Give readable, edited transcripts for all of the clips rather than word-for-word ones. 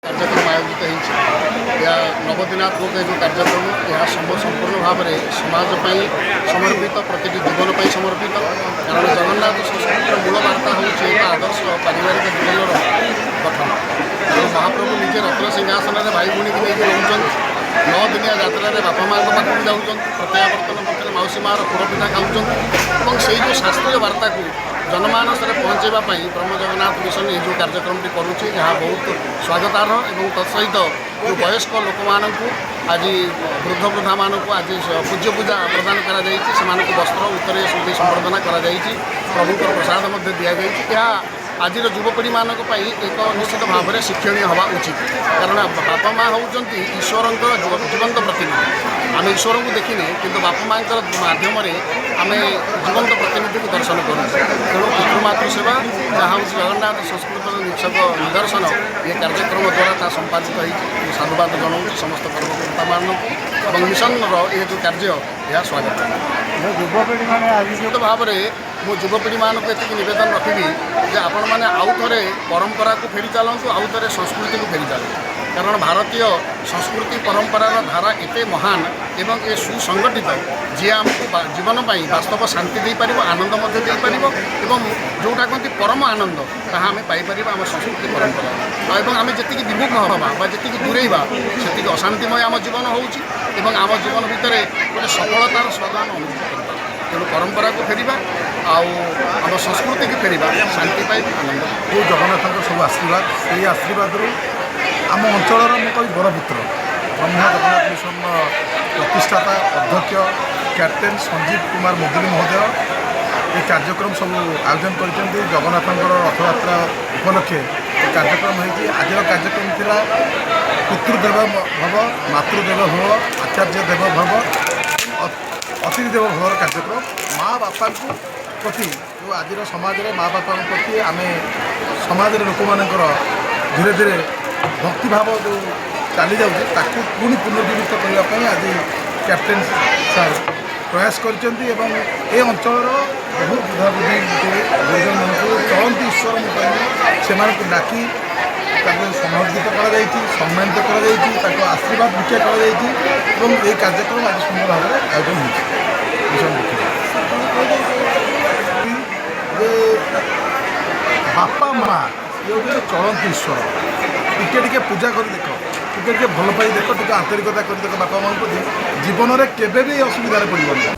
कार्यक्रम आयोजित हो नवदिनात्मक जो कार्यक्रम यह संपूर्ण भाव में समाजपाई समर्पित प्रति जीवन पर समर्पित कारण जगन्नाथ संस्कृतिर मूल वार्ता हूँ एक आदर्श पारिवारिक जीवन गठन महाप्रभु निजे रत्न सिंहासन में भाई भूणी की रोच 9 दिनिया यात्रा बापा माँ पाखक जाऊँ प्रत्यावर्तन पक्षे मौसी मार पोड़पिठा खाऊँ से जो शास्त्रीय वार्ता को जनमानस पहुँचापी ब्रह्म जगन्नाथ मिशन ये जो कार्यक्रम करुच्चे यहाँ बहुत स्वागतारह और तत्सहित जो वयस्क लोक मानक आज वृद्ध वृद्धा मानक आज पूज्य पूजा प्रदान कर वस्त्र उत्तर सुधी संबर्धना प्रभुकर प्रसाद दि आज युवपीढ़ी मानक एक निश्चित भाव में शिक्षणीय हवा उचित कारण बापा माँ होती ईश्वर जीवंत प्रतिनिधि आम ईश्वर को देखने कि बापा माँ मध्यम आम जीवंत प्रतिनिधि को दर्शन करूँ तेणु पितृमातृ सेवा जहाँ हूँ जगन्नाथ संस्कृत निक्षक निदर्शन ये कार्यक्रम द्वारा संपादित हो साधुवाद जनाऊँ समस्त कर्मकर्ता मानक मिशन ये जो कार्य यह स्वागत युवपीढ़ी मैंने निश्चित भाव में मो युवपीढ़ी मानक ये नवेदन रखी जे आपण मैंने आउ थे परंपरा को फेरी चलतु आउ थे संस्कृति को फेरी चलतु कारण भारतीय संस्कृति परंपरार धारा एत महान एवं ये सुसंगठित जी आमको जीवन पर वास्तव शांति दे पार आनंद एवं जोटा कहते परम आनंद ताहा आम पाइपर आम संस्कृति परंपरा और आम जी विमुख हवा जी दूरेबा से अशांतिमय आम जीवन हो आम जीवन भितर गोटे सफलतार स्वाद आम अनुभव करवा तेणु परंपरा को फेरिबा आम संस्कृति की फेरिबा शांति पाई आनंद जो जगन्नाथ सब आशीर्वाद से आशीर्वाद आम अंचल मुझे बड़ पुत्र ब्रह्म जगन्नाथ मिशन प्रतिष्ठाता अध्यक्ष कैप्टेन संजीव कुमार मोदी महोदय ये कार्यक्रम सब आयोजन कर जगन्नाथ रथयात्रा उपलक्षे कार्यक्रम होती आज कार्यक्रम थिला पितृदेव भव मातृदेव भव आचार्य देव भव अतिथि देव भवर कार्यक्रम माँ बापा प्रति जो आज समाज में माँ बापा प्रति आम समाज लोक मानकर धीरे धीरे भक्तिभाव जो चली जाऊँगी ताकू पुणी पुनर्जीवित करने आज कैप्टेन सार प्रयास कर अंचल बहुत बुढ़ाबुढ़ी गुरुजन मानक चलती ईश्वर से डाकी समर्पित सम्मानित कर आशीर्वाद भिक्षा कर कार्यक्रम आज सुंदर भाव में आयोजन हो बापा माँ ये हूँ चलती ईश्वर टिके पूजा कर देख टिके भल पाई देख टे आंतरिकता कर देख बापा माँ प्रति जीवन में केवे भी असुविधा पड़े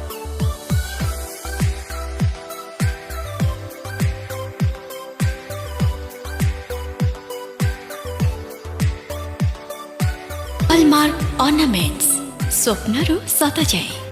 हॉलमार्क ऑर्नामेंट्स स्वप्नरू सत जाए।